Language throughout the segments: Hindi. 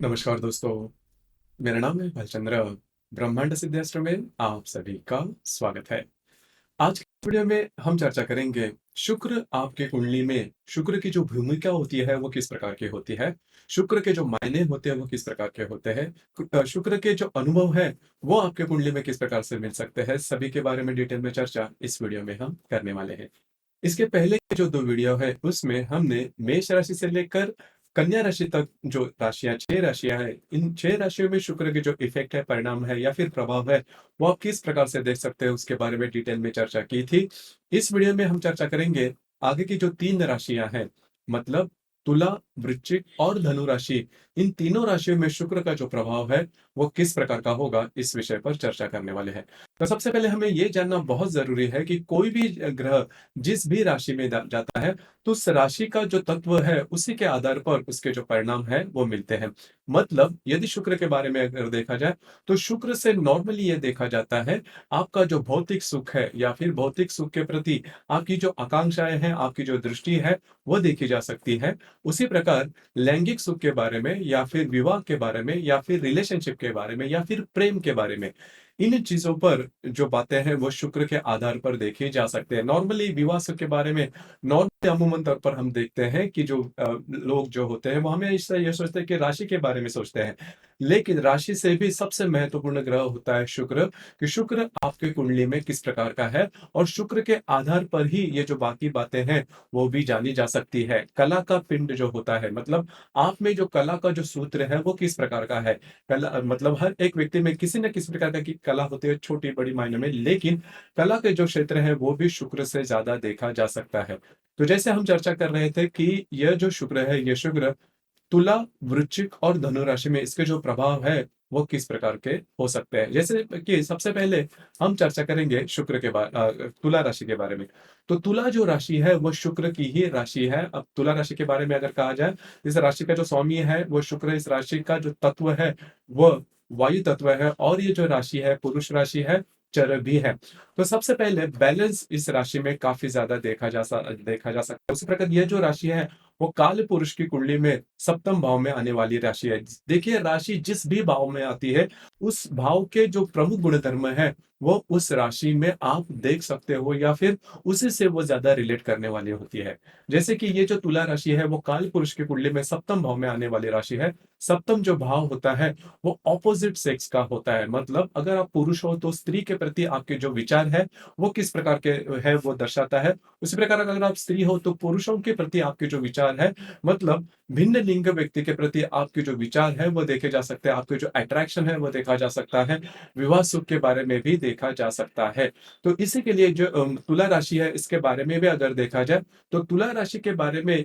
नमस्कार दोस्तों, मेरा नाम है भालचंद्र। ब्रह्मांड सिद्धास्त्र में आप सभी का स्वागत है। आज की वीडियो में हम चर्चा करेंगे शुक्र आपके कुंडली में शुक्र की जो भूमिका होती है वो किस प्रकार की होती है। शुक्र के जो मायने होते हैं वो किस प्रकार के होते हैं। शुक्र के जो अनुभव है वो आपके कुंडली में किस प्रकार से मिल सकते हैं, सभी के बारे में डिटेल में चर्चा इस वीडियो में हम करने वाले हैं। इसके पहले के जो 2 वीडियो है उसमें हमने मेष राशि से लेकर कन्या राशि तक जो राशियाँ 6 राशियाँ हैं, इन 6 राशियों में शुक्र के जो इफ़ेक्ट है, परिणाम है या फिर प्रभाव है, वो आप किस प्रकार से देख सकते हैं उसके बारे में डिटेल में चर्चा की थी। इस वीडियो में हम चर्चा करेंगे आगे की जो 3 राशियाँ हैं, मतलब तुला, वृश्चिक और धनु राशि, इन तीनों राशियों में शुक्र का जो प्रभाव है, वो किस प्रकार का होगा, इस विषय पर चर्चा करने वाले हैं। तो सबसे पहले हमें ये जानना बहुत ज़रूरी है कि कोई भी ग्रह जिस भी राशि में जाता है तो उस राशि का जो तत्व है उसी के आधार पर उसके जो परिणाम है वो मिलते हैं। मतलब यदि शुक्र के बारे में अगर देखा जाए तो शुक्र से नॉर्मली ये देखा जाता है आपका जो भौतिक सुख है या फिर भौतिक सुख के प्रति आपकी जो आकांक्षाएं हैं, आपकी जो दृष्टि है वो देखी जा सकती है। उसी प्रकार लैंगिक सुख के बारे में या फिर विवाह के बारे में या फिर रिलेशनशिप के बारे में या फिर प्रेम के बारे में, इन चीजों पर जो बातें हैं वो शुक्र के आधार पर देखे जा सकते हैं। नॉर्मली विवाह सुख के बारे में नॉर्मली अमूमन तौर पर हम देखते हैं कि जो लोग जो होते हैं वो हमेशा ये सोचते हैं कि राशि के बारे में सोचते हैं, लेकिन राशि से भी सबसे महत्वपूर्ण ग्रह होता है शुक्र, कि शुक्र आपके कुंडली में किस प्रकार का है और शुक्र के आधार पर ही ये जो बाकी बातें हैं वो भी जानी जा सकती है। कला का पिंड जो होता है, मतलब आप में जो कला का जो सूत्र है वो किस प्रकार का है। कला मतलब हर एक व्यक्ति में किसी न किसी प्रकार की कला होती है, छोटी बड़ी मायने में, लेकिन कला के जो क्षेत्र है वो भी शुक्र से ज्यादा देखा जा सकता है। तो जैसे हम चर्चा कर रहे थे कि यह जो शुक्र है, ये शुक्र तुला, वृश्चिक और धनु राशि में इसके जो प्रभाव है वो किस प्रकार के हो सकते हैं। जैसे कि सबसे पहले हम चर्चा करेंगे शुक्र के बारे, तुला राशि के बारे में। तो तुला जो राशि है वो शुक्र की ही राशि है। अब तुला राशि के बारे में अगर कहा जाए, इस राशि का जो स्वामी है वो शुक्र, इस राशि का जो तत्व है वो वायु तत्व है और ये जो राशि है पुरुष राशि है, चर भी है। तो सबसे पहले बैलेंस इस राशि में काफी ज्यादा देखा जा सकता है। उसी प्रकार यह जो राशि है वो काल पुरुष की कुंडली में सप्तम भाव में आने वाली राशि है। देखिए, राशि जिस भी भाव में आती है उस भाव के जो प्रमुख गुण धर्म है वो उस राशि में आप देख सकते हो या फिर उसी से वो ज्यादा रिलेट करने वाली होती है। जैसे कि ये जो तुला राशि है वो काल पुरुष की कुंडली में सप्तम भाव में आने वाली राशि है। सप्तम जो भाव होता है वो ऑपोजिट सेक्स का होता है, मतलब अगर आप पुरुष हो तो स्त्री के प्रति आपके जो विचार है वो किस प्रकार के है वो दर्शाता है। उसी प्रकार अगर आप स्त्री हो तो पुरुषों के प्रति आपके जो विचार है, मतलब भिन्न लिंग व्यक्ति के प्रति आपके जो विचार है वो देखे जा सकते हैं, आपके जो अट्रैक्शन है वो देखा जा सकता है। विवाह सुख के बारे में भी देखा जा सकता है। तो इसी के लिए जो तुला राशि है इसके बारे में भी अगर देखा जाए तो तुला राशि के बारे में,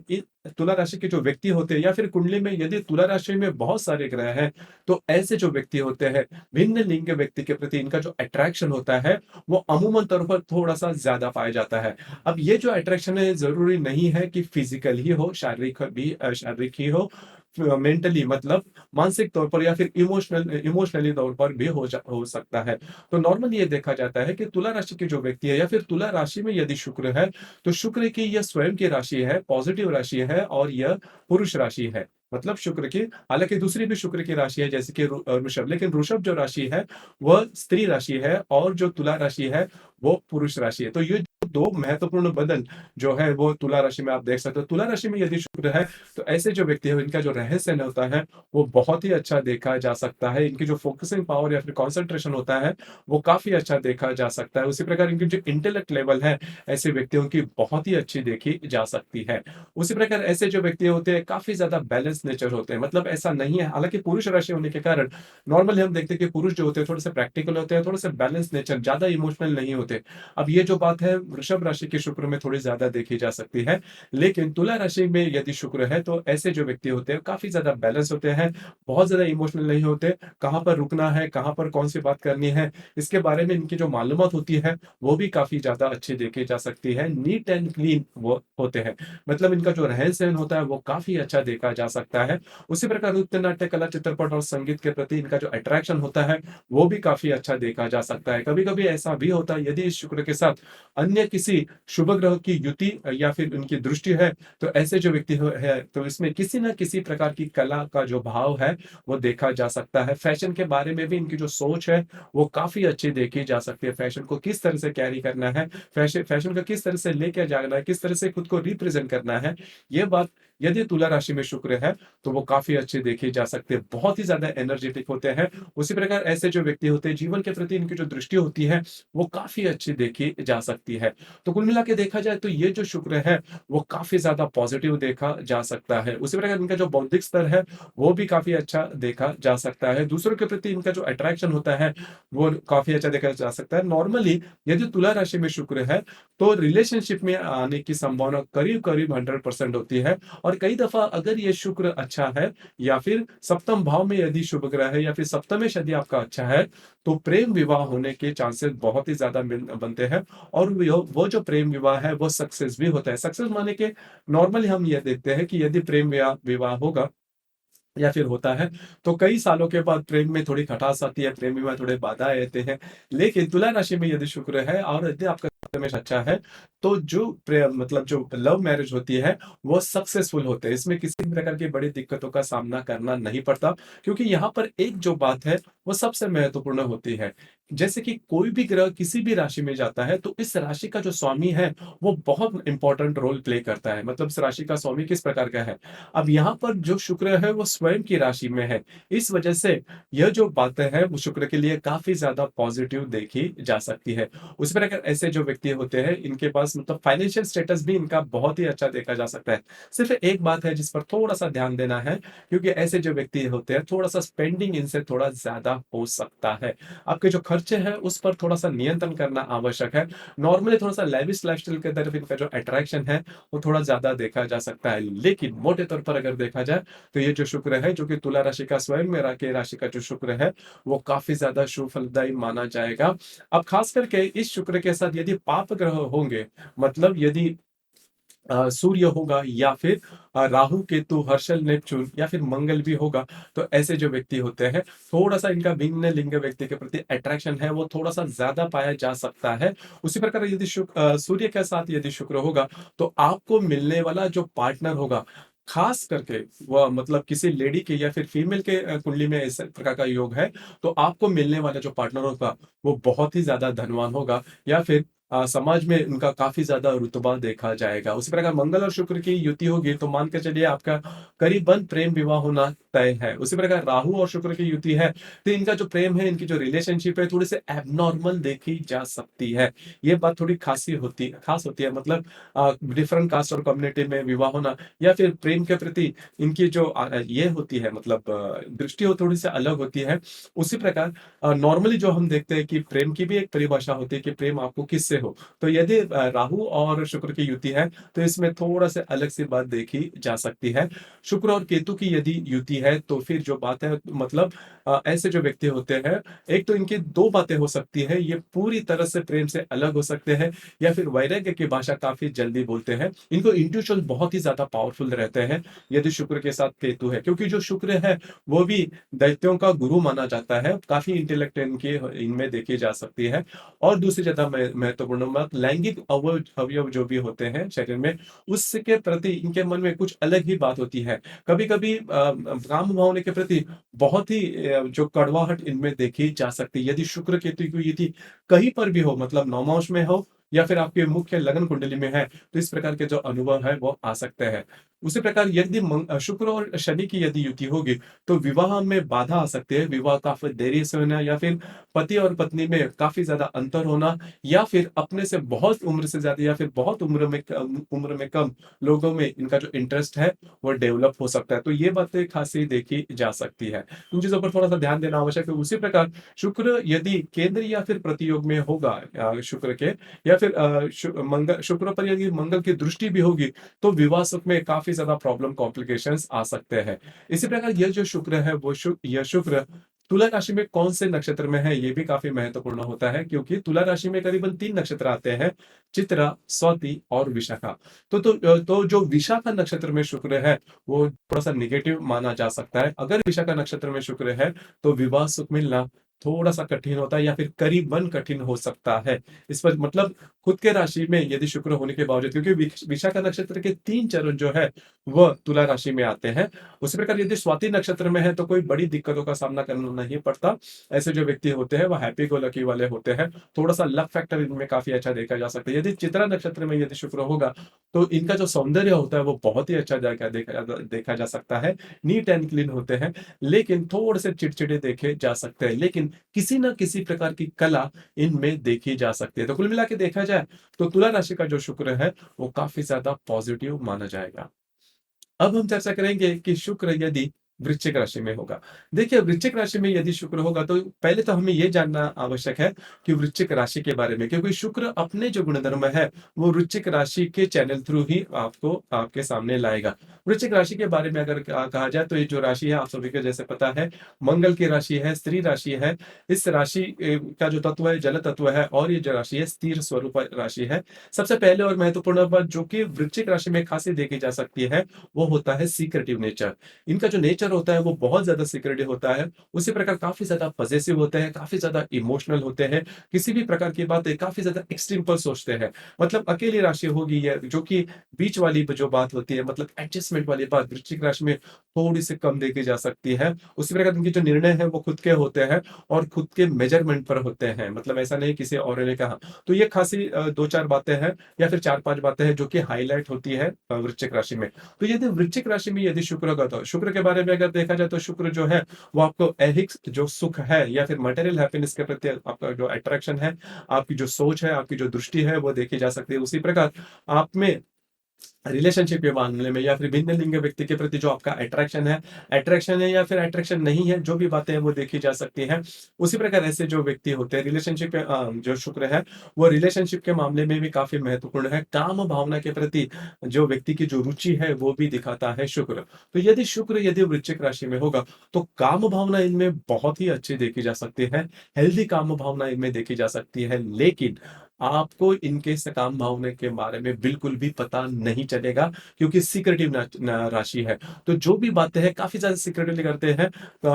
तुला राशि के जो व्यक्ति होते हैं या फिर कुंडली में यदि तुला राशि में बहुत सारे ग्रह हैं तो ऐसे जो व्यक्ति होते हैं भिन्न लिंग के व्यक्ति के प्रति इनका जो अट्रैक्शन होता है वो अमूमन तौर पर थोड़ा सा ज्यादा पाया जाता है। अब ये जो अट्रैक्शन है जरूरी नहीं है कि फिजिकल ही हो, शारीरिक ही हो, मेंटली मतलब मानसिक तौर पर या फिर इमोशनली तौर पर भी हो सकता है। तो नॉर्मली ये देखा जाता है कि तुला राशि के जो व्यक्ति है या फिर तुला राशि में यदि शुक्र है तो शुक्र की यह स्वयं की राशि है, पॉजिटिव राशि है और यह पुरुष राशि है। मतलब शुक्र की, हालांकि दूसरी भी शुक्र की राशि है जैसे कि ऋषभ, लेकिन ऋषभ जो राशि है वह स्त्री राशि है और जो तुला राशि है वो पुरुष राशि है। तो ये दो महत्वपूर्ण बदल जो है वो तुला राशि में आप देख सकते हो। तुला राशि में यदि शुक्र है तो ऐसे जो व्यक्ति है इनका जो रहस्य होता है वो बहुत ही अच्छा देखा जा सकता है। इनकी जो फोकसिंग पावर या फिर कॉन्सेंट्रेशन होता है वो काफी अच्छा देखा जा सकता है। उसी प्रकार इनकी जो इंटेलेक्ट लेवल है ऐसे व्यक्तियों की बहुत ही अच्छी देखी जा सकती है। उसी प्रकार ऐसे जो व्यक्ति होते हैं काफी ज्यादा बैलेंस नेचर होते हैं, मतलब ऐसा नहीं है, हालांकि पुरुष राशि होने के कारण नॉर्मली हम देखते हैं कि पुरुष जो होते हैं थोड़े से प्रैक्टिकल होते हैं, थोड़े से बैलेंस नेचर, ज्यादा इमोशनल नहीं होते। अब ये जो बात है वृषभ राशि के शुक्र में थोड़ी ज्यादा देखी जा सकती है, लेकिन तुला राशि में यदि शुक्र है तो ऐसे जो व्यक्ति होते हैं काफी ज्यादा बैलेंस होते हैं, बहुत ज्यादा इमोशनल नहीं होते। कहाँ पर रुकना है, कहाँ पर कौन सी बात करनी है, इसके बारे में इनकी जो मालूमात होती है वो भी काफी ज्यादा अच्छी देखी जा सकती है। नीट एंड क्लीन वो होते हैं, मतलब इनका जो रहन सहन होता है वो काफी अच्छा देखा जा सकता है। उसी प्रकार नृत्य, नाट्य, कला, चित्रपट और संगीत के प्रति इनका जो अट्रैक्शन होता है वो भी काफी अच्छा देखा जा सकता है। कभी कभी ऐसा भी होता है यदि इस शुक्र के साथ अन्य किसी शुभ ग्रह की युति या फिर उनकी दृष्टि है, तो ऐसे जो व्यक्ति है तो इसमें किसी न किसी प्रकार की कला का जो भाव है वो देखा जा सकता है। फैशन के बारे में भी इनकी जो सोच है वो काफ़ी अच्छी देखी जा सकती है। फैशन को किस तरह से कैरी करना है, फैशन को किस तरह से लेके जाना है, किस तरह से खुद को रिप्रेज़ेंट करना है, ये बात यदि तुला राशि में शुक्र है, तो वो काफ़ी अच्छी देखी जा सकती है। बहुत ही ज़्यादा एनर्जेटिक होते हैं। उसी प्रकार ऐसे जो व्यक्ति होते हैं, जीवन के प्रति इनकी जो दृष्टि होती है, वो काफ़ी अच्छी देखी जा सकती है। तो कुल मिला के देखा जाए तो ये जो शुक्र है, वो काफ़ी ज़्यादा पॉज़िटिव देखा जा सकता है। उसी प्रकार इनका जो बौद्धिक स्तर है, वो भी काफ़ी अच्छा देखा जा सकता है। दूसरों के प्रति इनका जो अट्रैक्शन होता है, वो काफ़ी अच्छा देखा जा सकता है। नॉर्मली यदि तुला राशि में शुक्र है, तो रिलेशनशिप में आने की संभावना करीब-करीब 100% होती है और कई दफ़ा अगर ये शुक्र अच्छा है या फिर सप्तम भाव में यदि शुभ ग्रह है या फिर सप्तमेश यदि आपका अच्छा है, तो प्रेम विवाह होने के चांसेस बहुत ही ज़्यादा बनते हैं और वो जो प्रेम विवाह है, वो सक्सेस भी होता है। सक्सेस माने कि नॉर्मली हम ये देखते हैं कि यदि प्रेम विवाह होगा या फिर होता है, तो कई सालों के बाद प्रेम में थोड़ी खटास आती है, प्रेम में थोड़े बाधाएँ आते हैं। लेकिन तुला राशि में यदि शुक्र है और यदि आपका सप्तमेश अच्छा है, तो जो मतलब जो लव मैरिज होती है, वो सक्सेसफुल होते हैं। इसमें किसी भी प्रकार की बड़ी दिक्कतों का सामना करना नहीं पड़ता, क्योंकि यहाँ पर एक जो बात है, वो सबसे महत्वपूर्ण होती है। जैसे कि कोई भी ग्रह किसी भी राशि में जाता है, तो इस राशि का जो स्वामी है, वो बहुत इम्पोर्टेंट रोल प्ले करता है। मतलब इस राशि का स्वामी किस प्रकार का है। अब यहाँ पर जो शुक्र है वो स्वयं की राशि में है। इस वजह से यह जो बातें हैं वो शुक्र के लिए काफ़ी ज़्यादा पॉज़िटिव देखी जा सकती है। उसी प्रकार ऐसे जो व्यक्ति होते हैं इनके पास मतलब फाइनेंशियल स्टेटस भी इनका बहुत ही अच्छा देखा जा सकता है। सिर्फ़ एक बात है जिस पर थोड़ा-सा ध्यान देना है, क्योंकि ऐसे जो व्यक्ति होते हैं थोड़ा-सा स्पेंडिंग इनसे थोड़ा ज़्यादा हो सकता है। आपके जो खर्चे हैं उस पर थोड़ा-सा नियंत्रण करना आवश्यक है। नॉर्मली थोड़ा-सा लेविश लाइफ़स्टाइल की तरफ इनका जो अट्रैक्शन है वो थोड़ा ज़्यादा देखा जा सकता है। लेकिन मोटे तौर पर अगर देखा जाए तो ये जो शुक्र है जो कि तुला राशि का स्वयं में के राशि का जो शुक्र है वो काफ़ी ज़्यादा शुभ फलदायी माना जाएगा। अब ख़ास करके इस शुक्र के साथ यदि पाप ग्रह होंगे, मतलब यदि सूर्य होगा या फिर राहु, केतु, हर्षल, नेपच्यून या फिर मंगल भी होगा, तो ऐसे जो व्यक्ति होते हैं, थोड़ा-सा इनका भिन्न लिंग व्यक्ति के प्रति अट्रैक्शन है, वो थोड़ा-सा ज़्यादा पाया जा सकता है। उसी प्रकार यदि सूर्य के साथ यदि शुक्र होगा, तो आपको मिलने वाला जो पार्टनर होगा, ख़ास करके वह मतलब किसी लेडी के या फिर फीमेल के कुंडली में इस प्रकार का योग है, तो आपको मिलने वाला जो पार्टनर होगा, वो बहुत ही ज़्यादा धनवान होगा या फिर समाज में उनका काफ़ी ज़्यादा रुतबा देखा जाएगा। उसी प्रकार मंगल और शुक्र की युति होगी तो मान के चलिए आपका करीबन प्रेम विवाह होना तय है। उसी प्रकार राहु और शुक्र की युति है, तो इनका जो प्रेम है, इनकी जो रिलेशनशिप है थोड़ी-सी एब्नॉर्मल देखी जा सकती है। ये बात थोड़ी ख़ास होती है मतलब डिफरेंट कास्ट और कम्युनिटी में विवाह होना या फिर प्रेम के प्रति इनकी जो ये होती है मतलब दृष्टि वो थोड़ी-सी अलग होती है। उसी प्रकार नॉर्मली जो हम देखते हैं कि प्रेम की भी एक परिभाषा होती है कि प्रेम आपको किससे हो। तो यदि राहु और शुक्र की युति है, तो इसमें थोड़ा-सा अलग सी बात देखी जा सकती है। शुक्र और केतु की यदि युति है, तो फिर जो बात है मतलब ऐसे जो व्यक्ति होते हैं, एक तो इनकी 2 बातें हो सकती हैं, ये पूरी तरह से प्रेम से अलग हो सकते हैं या फिर वैराग्य की भाषा काफ़ी जल्दी बोलते हैं। इनको इंट्यूशन बहुत ही ज़्यादा पावरफुल रहते हैं, यदि शुक्र के साथ केतु है। क्योंकि जो शुक्र है, वो भी दैत्यों का गुरु माना जाता है। काफ़ी इंटेलेक्ट इनकी इनमें देखी जा सकती है और दूसरी ज़्यादा महत्वपूर्ण बात लैंगिक अवयव जो भी होते हैं शरीर में, उसके प्रति इनके मन में कुछ अलग ही बात होती है। कभी-कभी काम भावना के प्रति बहुत ही जो कड़वाहट इनमें देखी जा सकती है। यदि शुक्र केतु की युति कहीं पर भी हो मतलब नवमांश में हो या फिर आपके मुख्य लगन कुंडली में है, तो इस प्रकार के जो अनुभव है वो आ सकते हैं। उसी प्रकार यदि शुक्र और शनि की यदि युति होगी, तो विवाह में बाधा आ सकती है। विवाह काफ़ी देरी से होना या फिर पति और पत्नी में काफ़ी ज़्यादा अंतर होना या फिर अपने से बहुत उम्र से ज़्यादा या फिर बहुत उम्र में कम लोगों में इनका जो इंटरेस्ट है, वो डेवलप हो सकता है। तो ये बातें खासी देखी जा सकती है। इन चीज़ों पर थोड़ा-सा ध्यान देना आवश्यक है। उसी प्रकार शुक्र यदि केंद्र या फिर प्रतियोग में होगा शुक्र के या फिर शुक्र पर यदि मंगल की दृष्टि भी होगी, तो विवाह सुख में काफ़ी ज़्यादा प्रॉब्लम कॉम्प्लिकेशंस आ सकते हैं। इसी प्रकार यह जो शुक्र है वो यह शुक्र तुला राशि में कौन से नक्षत्र में है ये भी काफ़ी महत्वपूर्ण होता है क्योंकि तुला राशि में करीबन 3 नक्षत्र आते हैं, चित्रा, स्वाति और विशाखा। तो जो विशाखा नक्षत्र में शुक्र है, वो थोड़ा-सा नेगेटिव माना जा सकता है। अगर विशाखा नक्षत्र में शुक्र है, तो विवाह सुख मिलना थोड़ा-सा कठिन होता है या फिर करीबन कठिन हो सकता है। इस पर मतलब खुद के राशि में यदि शुक्र होने के बावजूद, क्योंकि विशाखा नक्षत्र के 3 चरण जो है वह तुला राशि में आते हैं। उसी प्रकार यदि स्वाति नक्षत्र में है तो कोई बड़ी दिक्कतों का सामना करना नहीं पड़ता। ऐसे जो व्यक्ति होते हैं, वो हैप्पी गो लकी वाले होते हैं। थोड़ा-सा लक फैक्टर इनमें काफ़ी अच्छा देखा जा सकता है। यदि चित्रा नक्षत्र में यदि शुक्र होगा, तो इनका जो सौंदर्य होता है वो बहुत ही अच्छा देखा जा सकता है। नीट एंड क्लीन होते हैं, लेकिन थोड़े से चिड़चिड़े देखे जा सकते हैं। लेकिन किसी न किसी प्रकार की कला इनमें देखी जा सकती है। तो कुल मिला के देखा जाए तो तुला राशि का जो शुक्र है, वो काफ़ी ज़्यादा पॉज़िटिव माना जाएगा। अब हम चर्चा करेंगे कि शुक्र यदि वृश्चिक राशि में होगा। देखिए, वृश्चिक राशि में यदि शुक्र होगा तो पहले तो हमें ये जानना आवश्यक है कि वृश्चिक राशि के बारे में, क्योंकि शुक्र अपने जो गुणधर्म है वो वृश्चिक राशि के चैनल थ्रू ही आपको आपके सामने लाएगा। वृश्चिक राशि के बारे में अगर कहा जाए तो ये जो राशि है आप सभी को जैसे पता है, मंगल की राशि है, स्त्री राशि है। इस राशि का जो तत्व है जल तत्व है और ये जो राशि है स्थिर स्वरूप राशि है। सबसे पहले और महत्वपूर्ण बात जो कि वृश्चिक राशि में खासी देखी जा सकती है, वो होता है सीक्रेटिव नेचर। इनका जो नेचर होता है वो बहुत ज़्यादा सीक्रेटिव होता है। उसी प्रकार काफ़ी ज़्यादा पॉसेसिव होते हैं, काफ़ी ज़्यादा इमोशनल होते हैं। किसी भी प्रकार की बातें काफ़ी ज़्यादा एक्सट्रीम पर सोचते हैं। मतलब अकेली राशि होगी या जो कि बीच वाली जो बात होती है, मतलब एडजस्टमेंट वाली बात वृश्चिक राशि में थोड़ी-सी कम देखी जा सकती है। उसी प्रकार उनके जो निर्णय हैं वो खुद के होते हैं और खुद के मेजरमेंट पर होते हैं। मतलब ऐसा नहीं किसी और ने कहा। तो ये खासी 2-4 बातें हैं या फिर 4-5 बातें हैं जो कि हाइलाइट होती है वृश्चिक राशि में। तो यदि वृश्चिक राशि में यदि शुक्र होगा तो शुक्र के बारे में अगर देखा जाए तो शुक्र जो है वो आपको ऐहिक जो सुख है या फिर मटेरियल हैप्पीनेस के प्रति आपका जो अट्रैक्शन है, आपकी जो सोच है, आपकी जो दृष्टि है वो देखी जा सकती है। उसी प्रकार आप में रिलेशनशिप के मामले में या फिर भिन्न लिंग व्यक्ति के प्रति जो आपका अट्रैक्शन है या फिर अट्रैक्शन नहीं है, जो भी बातें हैं वो देखी जा सकती हैं। उसी प्रकार ऐसे जो व्यक्ति होते हैं रिलेशनशिप में जो शुक्र है वो रिलेशनशिप के मामले में भी काफ़ी महत्वपूर्ण है। काम भावना के प्रति जो व्यक्ति की जो रुचि है वो भी दिखाता है शुक्र। तो यदि शुक्र यदि वृश्चिक राशि में होगा तो काम भावना इनमें बहुत ही अच्छी देखी जा सकती है। हेल्दी काम भावना इनमें देखी जा सकती है, लेकिन आपको इनके स काम भावना के बारे में बिल्कुल भी पता नहीं चलेगा, क्योंकि सीक्रेटिव राशि है। तो जो भी बातें हैं काफ़ी ज़्यादा सीक्रेटली करते हैं।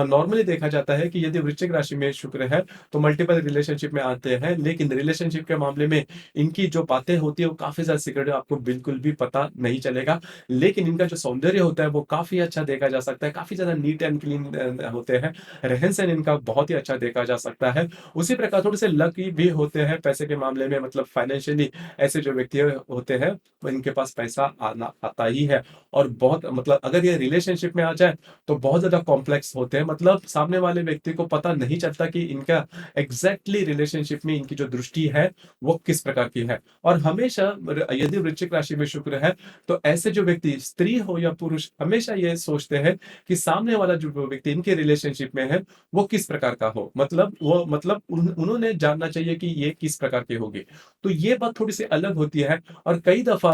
नॉर्मली देखा जाता है कि यदि वृश्चिक राशि में शुक्र है, तो मल्टीपल रिलेशनशिप में आते हैं, लेकिन रिलेशनशिप के मामले में इनकी जो बातें होती है वो काफ़ी ज़्यादा सीक्रेटिव, आपको बिल्कुल भी पता नहीं चलेगा। लेकिन इनका जो सौंदर्य होता है वो काफ़ी अच्छा देखा जा सकता है, काफ़ी ज़्यादा नीट एंड क्लीन होते हैं। रहन-सहन इनका बहुत ही अच्छा देखा जा सकता है। उसी प्रकार थोड़े से लकी भी होते हैं पैसे के मामले में, मतलब फाइनेंशियली ऐसे जो व्यक्ति होते हैं, वो इनके पास पैसा आना आता ही है। और बहुत मतलब अगर ये रिलेशनशिप में आ जाए तो बहुत ज़्यादा कॉम्प्लेक्स होते हैं, मतलब सामने वाले व्यक्ति को पता नहीं चलता कि इनका एग्ज़ैक्टली रिलेशनशिप में इनकी जो दृष्टि है, वो किस प्रकार की है। और हमेशा यदि वृश्चिक राशि में शुक्र है, तो ऐसे जो व्यक्ति स्त्री हो या पुरुष हमेशा ये सोचते हैं कि सामने वाला जो व्यक्ति इनके रिलेशनशिप में है, वो किस प्रकार का हो। मतलब वो मतलब उन्होंने जानना चाहिए कि ये किस प्रकार की होगी। तो ये बात थोड़ी-सी अलग होती है और कई दफ़ा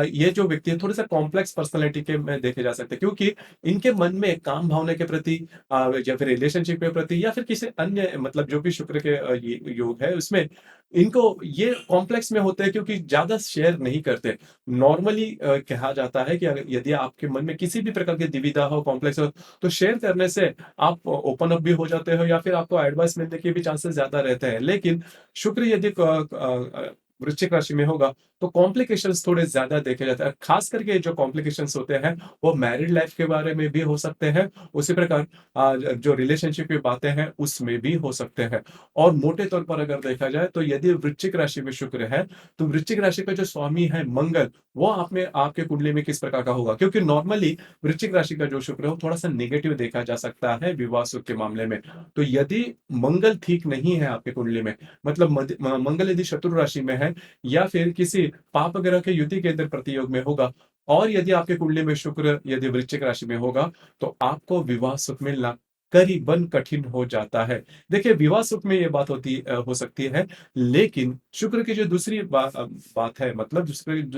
ये जो व्यक्ति है थोड़ा-सा कॉम्प्लेक्स पर्सनैलिटी के में देखे जा सकते हैं, क्योंकि इनके मन में काम भावना के प्रति या फिर रिलेशनशिप के प्रति या फिर किसी अन्य मतलब जो भी शुक्र के ये योग है उसमें इनको ये कॉम्प्लेक्स में होते हैं, क्योंकि ज़्यादा शेयर नहीं करते। नॉर्मली कहा जाता है कि अगर यदि आपके मन में किसी भी प्रकार की दुविधा हो, कॉम्प्लेक्स हो, तो शेयर करने से आप ओपन अप भी हो जाते हो या फिर आपको एडवाइस मिलने के भी चांसेस ज़्यादा रहते हैं। लेकिन शुक्र यदि वृश्चिक राशि में होगा, तो कॉम्प्लिकेशंस थोड़े ज़्यादा देखे जाते हैं। खास करके जो कॉम्प्लिकेशंस होते हैं, वो मैरिड लाइफ के बारे में भी हो सकते हैं। उसी प्रकार जो रिलेशनशिप की बातें हैं, उसमें भी हो सकते हैं। और मोटे तौर पर अगर देखा जाए, तो यदि वृश्चिक राशि में शुक्र है, तो वृश्चिक राशि का जो स्वामी है मंगल, वो आप में आपके कुंडली में किस प्रकार का होगा? क्योंकि नॉर्मली वृश्चिक राशि का जो शुक्र है, वो थोड़ा-सा नेगेटिव देखा जा सकता है विवाह सुख के मामले में। तो यदि मंगल ठीक नहीं है आपकी कुंडली में, मतलब मंगल यदि शत्रु राशि में है या फिर किसी पाप ग्रह के युति के अंदर प्रतियोग में होगा और यदि आपके कुंडली में शुक्र यदि वृश्चिक राशि में होगा, तो आपको विवाह सुख मिलना करीबन कठिन हो जाता है। देखिए, विवाह सुख में ये बात हो सकती है, लेकिन शुक्र की जो दूसरी बात है, मतलब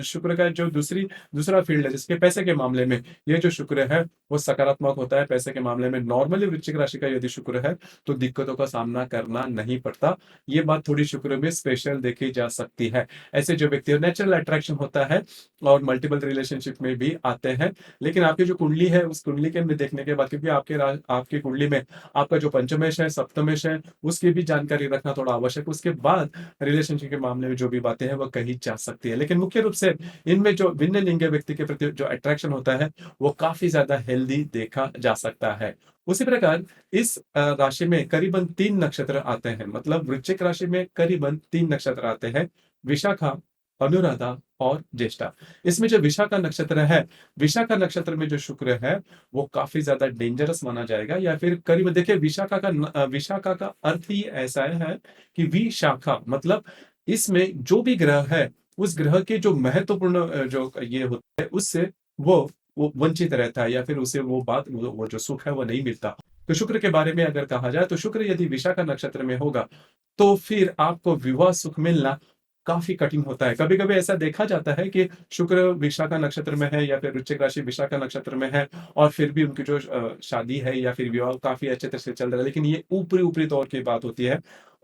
शुक्र का जो दूसरा फील्ड है जिसके पैसे के मामले में, ये जो शुक्र है वो सकारात्मक होता है पैसे के मामले में। नॉर्मली वृश्चिक राशि का यदि शुक्र है, तो दिक्कतों का सामना करना नहीं पड़ता। ये बात थोड़ी शुक्र में स्पेशल देखी जा सकती है। ऐसे जो व्यक्ति नेचुरल अट्रैक्शन होता है और मल्टीपल रिलेशनशिप में भी आते हैं। लेकिन आपकी जो कुंडली है, उस कुंडली के अंदर देखने के बाद, क्योंकि आपकी कुंडली में आपका जो पंचमेश है, सप्तमेश है, उसकी भी जानकारी रखना थोड़ा आवश्यक है। उसके बाद रिलेशनशिप के मामले में जो भी बातें हैं, वो कही जा सकती है। लेकिन मुख्य रूप से इनमें जो भिन्न लिंग व्यक्ति के प्रति जो अट्रैक्शन होता है, वो काफ़ी ज़्यादा हेल्दी देखा जा सकता है। उसी प्रकार इस राशि में करीबन 3 नक्षत्र आते हैं, मतलब वृश्चिक राशि में करीबन 3 नक्षत्र आते हैं, विशाखा, अनुराधा और ज्येष्ठा। इसमें जो विशाखा नक्षत्र है, विशाखा नक्षत्र में जो शुक्र है, वो काफ़ी ज़्यादा डेंजरस माना जाएगा, या फिर करीब देखिए विशाखा का अर्थ ही ऐसा है कि विशाखा मतलब इसमें जो भी ग्रह है, उस ग्रह के जो महत्वपूर्ण जो ये होता है, उससे वो वंचित रहता है, या फिर उसे वो बात वो जो सुख है वो नहीं मिलता। तो शुक्र के बारे में अगर कहा जाए, तो शुक्र यदि विशाखा नक्षत्र में होगा, तो फिर आपको विवाह सुख मिलना काफ़ी कठिन होता है। कभी-कभी ऐसा देखा जाता है कि शुक्र विशाखा नक्षत्र में है, या फिर वृश्चिक राशि विशाखा नक्षत्र में है, और फिर भी उनकी जो शादी है या फिर विवाह काफ़ी अच्छे तरह से चल रहा है, लेकिन ये ऊपरी-ऊपरी तौर की बात होती है।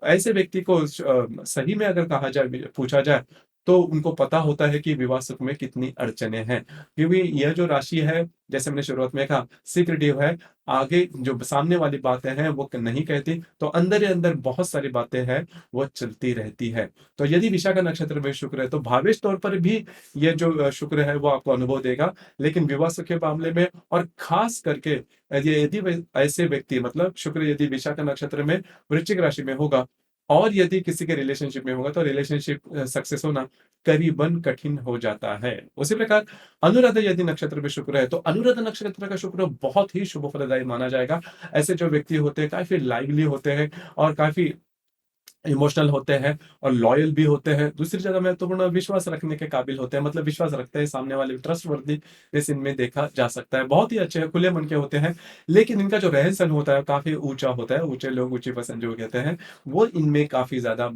ऐसे व्यक्ति को सही में अगर कहा जाए, पूछा जाए, तो उनको पता होता है कि विवाह सुख में कितनी अड़चनें हैं। क्योंकि यह जो राशि है, जैसे मैंने शुरुआत में कहा, सीक्रेटिव है। आगे जो सामने वाली बातें हैं वो नहीं कहती, तो अंदर ही अंदर बहुत सारी बातें हैं, वो चलती रहती है। तो यदि विशाखा नक्षत्र में शुक्र है, तो भावेश तौर पर भी ये जो शुक्र है वो आपको अनुभव देगा। लेकिन विवाह सुख के मामले में, और खास करके यदि ऐसे व्यक्ति, मतलब शुक्र यदि विशाखा नक्षत्र में वृश्चिक राशि में होगा, और यदि किसी के रिलेशनशिप में होगा, तो रिलेशनशिप सक्सेस होना करीबन कठिन हो जाता है। उसी प्रकार अनुराधा यदि नक्षत्र में शुक्र है, तो अनुराधा नक्षत्र का शुक्र बहुत ही शुभ फलदायी माना जाएगा। ऐसे जो व्यक्ति होते हैं, काफ़ी लाइवली होते हैं, और काफ़ी इमोशनल होते हैं, और लॉयल भी होते हैं। दूसरी जगह महत्वपूर्ण, विश्वास रखने के काबिल होते हैं, मतलब विश्वास रखते हैं सामने वाले, ट्रस्टवर्दीनेस इनमें देखा जा सकता है। बहुत ही अच्छे हैं, खुले मन के होते हैं, लेकिन इनका जो रहन-सहन होता है काफ़ी ऊँचा होता है। ऊँचे लोग ऊँची पसंद जो कहते हैं, वो इनमें काफ़ी ज़्यादा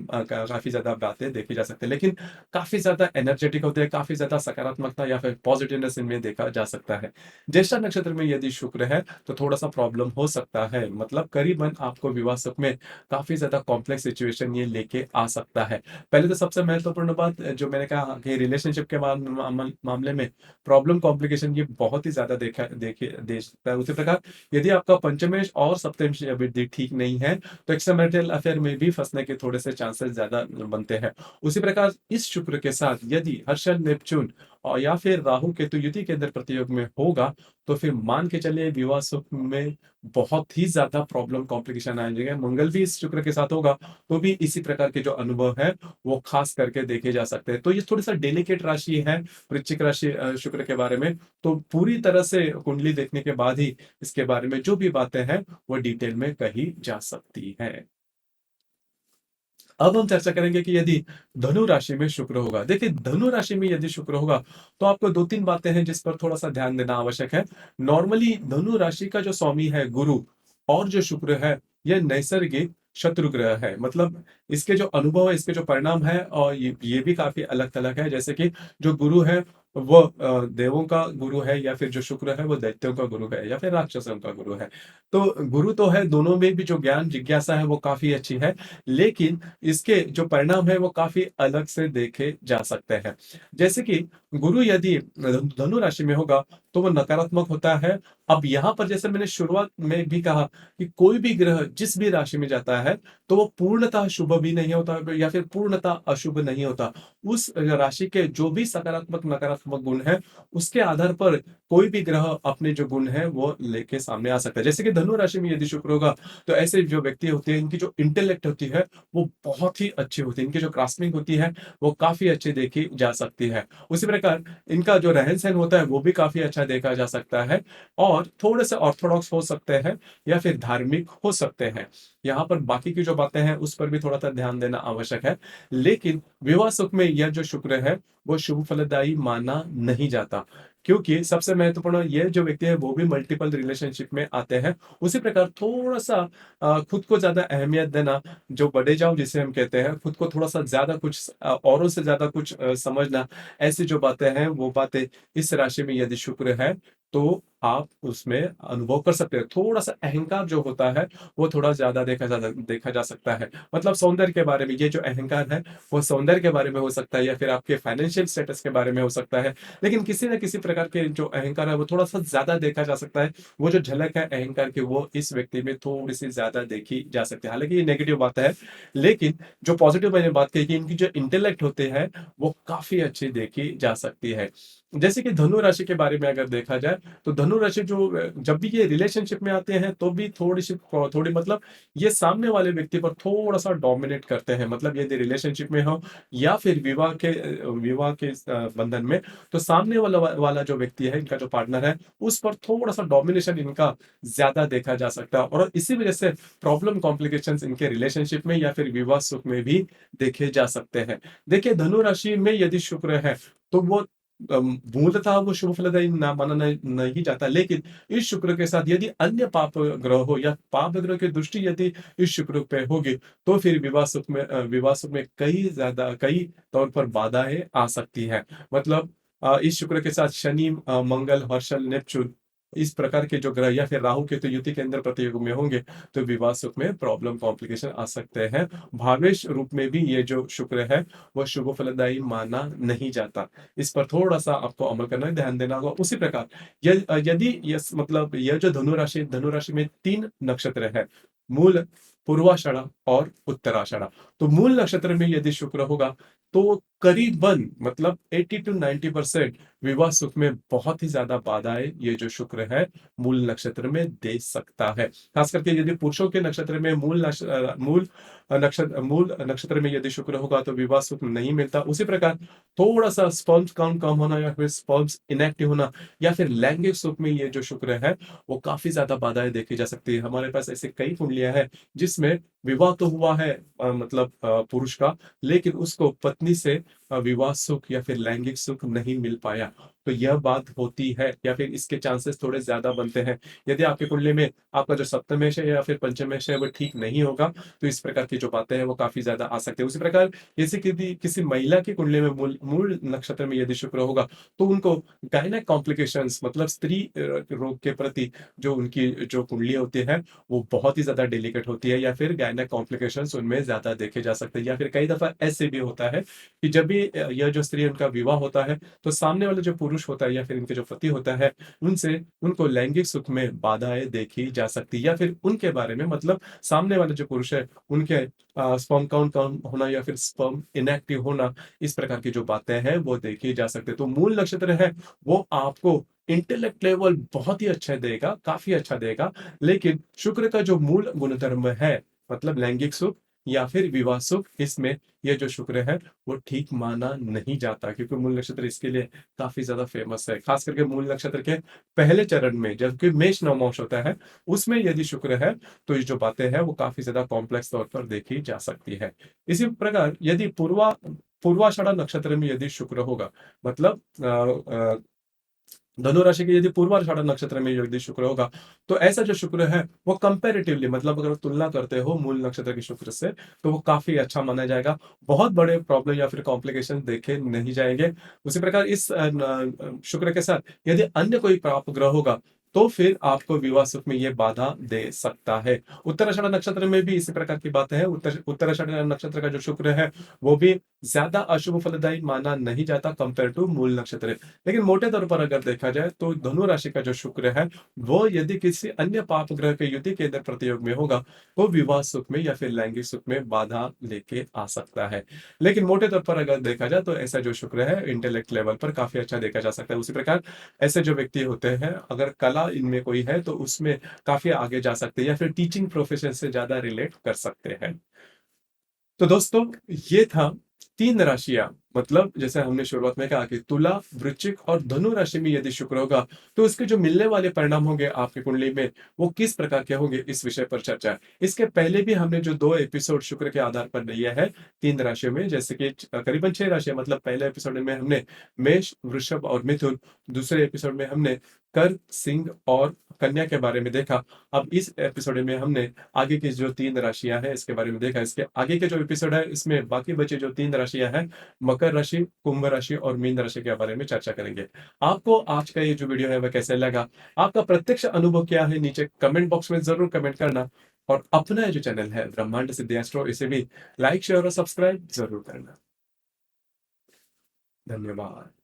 बातें देखी जा सकती है। लेकिन काफ़ी ज़्यादा एनर्जेटिक होते हैं, काफ़ी ज़्यादा सकारात्मकता या फिर पॉजिटिवनेस इनमें देखा जा सकता है। ज्येष्ठा नक्षत्र में यदि शुक्र है, तो थोड़ा-सा प्रॉब्लम हो सकता है, मतलब करीबन आपको विवाह सुख में काफ़ी ज़्यादा कॉम्प्लेक्स सिचुएशन ये लेके आ सकता है। पहले तो सबसे महत्वपूर्ण बात जो मैंने कहा कि रिलेशनशिप के मामले में प्रॉब्लम कॉम्प्लिकेशन ये बहुत ही ज़्यादा दे सकता है। उसी प्रकार यदि आपका पंचमेश और सप्तमेश अभी ठीक नहीं है, तो एक्स्ट्रामैरिटल अफेयर में भी फँसने के थोड़े से चांसेस ज़्यादा बनते हैं। उसी प्रकार इस शुक्र के साथ यदि हर्षल, नेपच्यून और या फिर राहु केतु युति के अंदर प्रतियोग में होगा, तो फिर मान के चलिए विवाह सुख में बहुत ही ज़्यादा प्रॉब्लम कॉम्प्लिकेशन आ जाएगा। मंगल भी इस शुक्र के साथ होगा, तो भी इसी प्रकार के जो अनुभव है, वो खास करके देखे जा सकते हैं। तो ये थोड़ी-सा डेलिकेट राशि है, वृश्चिक राशि शुक्र के बारे में। तो पूरी तरह से कुंडली देखने के बाद ही इसके बारे में जो भी बातें हैं, वो डिटेल में कही जा सकती हैं। अब हम चर्चा करेंगे कि यदि धनु राशि में शुक्र होगा। देखिए, धनु राशि में यदि शुक्र होगा, तो आपको 2-3 बातें हैं जिस पर थोड़ा-सा ध्यान देना आवश्यक है। नॉर्मली धनु राशि का जो स्वामी है गुरु, और जो शुक्र है, यह नैसर्गिक शत्रु ग्रह है। मतलब इसके जो अनुभव है, इसके जो परिणाम है, और ये भी काफ़ी अलग-थलग है। जैसे कि जो गुरु है, वो देवों का गुरु है, या फिर जो शुक्र है वो दैत्यों का गुरु है, या फिर राक्षसों का गुरु है। तो गुरु तो है, दोनों में भी जो ज्ञान जिज्ञासा है वो काफ़ी अच्छी है, लेकिन इसके जो परिणाम है वो काफ़ी अलग से देखे जा सकते हैं। जैसे कि गुरु यदि धनु राशि में होगा, तो वो नकारात्मक होता है। अब यहाँ पर जैसे मैंने शुरुआत में भी कहा कि कोई भी ग्रह जिस भी राशि में जाता है, तो वो पूर्णतः शुभ भी नहीं होता, या फिर पूर्णतः अशुभ नहीं होता। उस राशि के जो भी सकारात्मक, नकारात्मक गुण हैं, उसके आधार पर कोई भी ग्रह अपने जो गुण हैं, वो लेके सामने आ सकता है। जैसे कि धनु राशि में यदि शुक्र होगा, तो ऐसे जो व्यक्ति होते हैं, इनकी जो इंटेलेक्ट होती है, वो बहुत ही अच्छी होती है। इनकी जो ग्रास्पिंग होती है, वो काफ़ी अच्छी देखी जा सकती है। उसी प्रकार इनका जो रहन-सहन होता है, वो भी काफ़ी अच्छा देखा जा सकता है, और थोड़े-से ऑर्थोडॉक्स हो सकते हैं, या फिर धार्मिक हो सकते हैं। यहाँ पर बाकी की जो बातें हैं, उस पर भी थोड़ा-सा ध्यान देना आवश्यक है। लेकिन विवाह सुख में यह जो शुक्र है, वो शुभ फलदायी माना नहीं जाता। क्योंकि सबसे महत्वपूर्ण, ये जो व्यक्ति है वो भी मल्टीपल रिलेशनशिप में आते हैं। उसी प्रकार थोड़ा-सा खुद को ज़्यादा अहमियत देना, जो बड़े जाओ जिसे हम कहते हैं, खुद को थोड़ा-सा ज़्यादा कुछ औरों से ज़्यादा कुछ समझना, ऐसी जो बातें हैं, वो बातें इस राशि में यदि शुक्र है, तो आप उसमें अनुभव कर सकते हैं। थोड़ा-सा अहंकार जो होता है, वो थोड़ा ज़्यादा देखा जा सकता है। मतलब सौंदर्य के बारे में ये जो अहंकार है, वो सौंदर्य के बारे में हो सकता है या फिर आपके फाइनेंशियल स्टेटस के बारे में हो सकता है। लेकिन किसी न किसी प्रकार के जो अहंकार है, वो थोड़ा-सा ज़्यादा देखा जा सकता है। वो जो झलक है अहंकार की, वो इस व्यक्ति में थोड़ी-सी ज़्यादा देखी जा सकती है। हालाँकि ये नेगेटिव बात है, लेकिन जो पॉज़िटिव मैंने बात कही कि इनकी जो इंटेलेक्ट होते हैं, वो काफ़ी अच्छी देखी जा सकती है। जैसे कि धनु राशि के बारे में अगर देखा जाए, तो धनु राशि जो जब भी ये रिलेशनशिप में आते हैं, तो भी थोड़ी मतलब ये सामने वाले व्यक्ति पर थोड़ा-सा डोमिनेट करते हैं। मतलब यदि रिलेशनशिप में हो या फिर विवाह के बंधन में, तो सामने वाला जो व्यक्ति है, इनका जो पार्टनर है, उस पर थोड़ा-सा डोमिनेशन इनका ज़्यादा देखा जा सकता है और इसी वजह से प्रॉब्लम कॉम्प्लिकेशंस इनके रिलेशनशिप में या फिर विवाह सुख में भी देखे जा सकते हैं। देखिए, धनु राशि में यदि शुक्र है, तो वो मूलतः वो शुभ फलदायी ना माना नहीं जाता, लेकिन इस शुक्र के साथ यदि अन्य पाप ग्रह हो या पाप ग्रह की दृष्टि यदि इस शुक्र पे होगी, तो फिर विवाह सुख में कई तौर पर बाधाएँ आ सकती हैं। मतलब इस शुक्र के साथ शनि, मंगल, हर्षल, नेपच्यून इस प्रकार के जो ग्रह या फिर राहु केतु युति के अंदर प्रतियोग में होंगे, तो विवाह सुख में प्रॉब्लम कॉम्प्लिकेशन आ सकते हैं। भावेश रूप में भी ये जो शुक्र है, वो शुभ फलदायी माना नहीं जाता। इस पर थोड़ा-सा आपको अमल करना है, ध्यान देना होगा। उसी प्रकार यदि मतलब यह जो धनु राशि में 3 नक्षत्र है, मूल, पूर्वाषाढ़ा और उत्तराषाढ़ा। तो मूल नक्षत्र में यदि शुक्र होगा, तो करीबन मतलब 80 टू 90% विवाह सुख में बहुत ही ज़्यादा बाधाएँ ये जो शुक्र है, मूल नक्षत्र में दे सकता है। खास करके यदि पुरुषों के नक्षत्र में मूल नक्षत्र में यदि शुक्र होगा, तो विवाह सुख नहीं मिलता। उसी प्रकार थोड़ा-सा स्पर्म्स काउंट कम होना या फिर स्पर्म्स इनएक्टिव होना या फिर लैंगिक सुख में ये जो शुक्र है, वो काफ़ी ज़्यादा बाधाएँ देखी जा सकती है। हमारे पास ऐसे कई कुंडलियाँ हैं, जिसमें विवाह तो हुआ है मतलब पुरुष का, लेकिन उसको पत्नी से विवाह सुख या फिर लैंगिक सुख नहीं मिल पाया। तो यह बात होती है या फिर इसके चांसेस थोड़े ज़्यादा बनते हैं। यदि आपकी कुंडली में आपका जो सप्तमेश है या फिर पंचमेश है, वो ठीक नहीं होगा, तो इस प्रकार की जो बातें हैं, वो काफ़ी ज़्यादा आ सकती है। उसी प्रकार जैसे किसी महिला की कुंडली में मूल मूल नक्षत्र में यदि शुक्र होगा, तो उनको गायनेक कॉम्प्लिकेशंस मतलब स्त्री रोग के प्रति जो उनकी जो कुंडली होती है, वो बहुत ही ज़्यादा डेलिकेट होती है या फिर गायनेक कॉम्प्लिकेशंस उनमें ज़्यादा देखे जा सकते हैं या फिर कई दफ़ा ऐसे भी होता है कि जब भी यह जो स्त्री उनका विवाह होता है, तो सामने वाला जो पुरुष होता है या फिर इनके जो पति होता है, उनको लैंगिक सुख में बाधाएँ देखी जा सकती है या फिर उनके बारे में मतलब सामने वाले जो पुरुष है, उनके स्पर्म काउंट कम होना या फिर स्पर्म इनएक्टिव होना, इस प्रकार की जो बातें हैं, वो देखी जा सकती है। तो मूल नक्षत्र है, वो आपको इंटेलेक्ट लेवल बहुत ही अच्छा देगा, काफ़ी अच्छा देगा, लेकिन शुक्र का जो मूल गुणधर्म है, मतलब लैंगिक सुख या फिर विवाह सुख, इसमें ये जो शुक्र है, वो ठीक माना नहीं जाता क्योंकि मूल नक्षत्र इसके लिए काफ़ी ज़्यादा फेमस है। खास करके मूल नक्षत्र के पहले चरण में, जबकि मेष नवमांश होता है, उसमें यदि शुक्र है, तो ये जो बातें हैं, वो काफ़ी ज़्यादा कॉम्प्लेक्स तौर पर देखी जा सकती है। इसी प्रकार यदि पूर्वाषाढ़ा नक्षत्र में यदि शुक्र होगा, मतलब धनु राशि के यदि पूर्वाषाढ़ा नक्षत्र में यदि शुक्र होगा, तो ऐसा जो शुक्र है, वो कंपैरेटिवली मतलब अगर तुलना करते हो मूल नक्षत्र के शुक्र से, तो वो काफ़ी अच्छा माना जाएगा। बहुत बड़े प्रॉब्लम या फिर कॉम्प्लिकेशन देखे नहीं जाएँगे। उसी प्रकार इस शुक्र के साथ यदि अन्य कोई पाप ग्रह होगा, तो फिर आपको विवाह सुख में ये बाधा दे सकता है। उत्तराषाढ़ा नक्षत्र में भी इसी प्रकार की बातें हैं। उत्तराषाढ़ा नक्षत्र का जो शुक्र है, वो भी ज़्यादा अशुभ फलदायी माना नहीं जाता कंपेयर टू मूल नक्षत्र। लेकिन मोटे तौर पर अगर देखा जाए तो धनु राशि का जो शुक्र है, वो यदि किसी अन्य पाप ग्रह के युति के अंदर प्रतियोग में होगा, तो विवाह सुख में या फिर लैंगिक सुख में बाधा लेके आ सकता है। लेकिन मोटे तौर पर अगर देखा जाए तो ऐसा जो शुक्र है इंटेलेक्ट लेवल पर काफ़ी अच्छा देखा जा सकता है। उसी प्रकार ऐसे जो व्यक्ति होते हैं, अगर कला इनमें कोई है तो उसमें काफ़ी आगे जा सकते हैं या फिर टीचिंग प्रोफ़ेशन से ज़्यादा रिलेट कर सकते हैं। तो दोस्तों, ये था 3 राशियाँ मतलब जैसे हमने शुरुआत में कहा कि तुला, वृश्चिक और धनु राशि में यदि शुक्र होगा, तो इसके जो मिलने वाले परिणाम होंगे आपकी कुंडली में, वो किस प्रकार के होंगे, इस विषय पर चर्चा है। इसके पहले भी हमने जो 2 एपिसोड शुक्र के आधार पर लिया है 3 राशियों में, जैसे कि करीबन 6 राशियाँ मतलब पहले एपिसोड में हमने मेष, वृषभ और मिथुन, दूसरे एपिसोड में हमने कर्क, सिंह और कन्या के बारे में देखा। अब इस एपिसोड में हमने आगे की जो 3 राशियाँ हैं, इसके बारे में देखा। इसके आगे के जो एपिसोड है, इसमें बाकी बचे जो 3 राशियाँ हैं, मकर राशि, कुंभ राशि और मीन राशि के बारे में चर्चा करेंगे। आपको आज का ये जो वीडियो है वह कैसे लगा, आपका प्रत्यक्ष अनुभव क्या है, नीचे कमेंट बॉक्स में जरूर कमेंट करना। और अपना ये जो चैनल है ब्रह्मांड सिद्धि एस्ट्रो, इसे भी लाइक शेयर और सब्सक्राइब जरूर करना। धन्यवाद।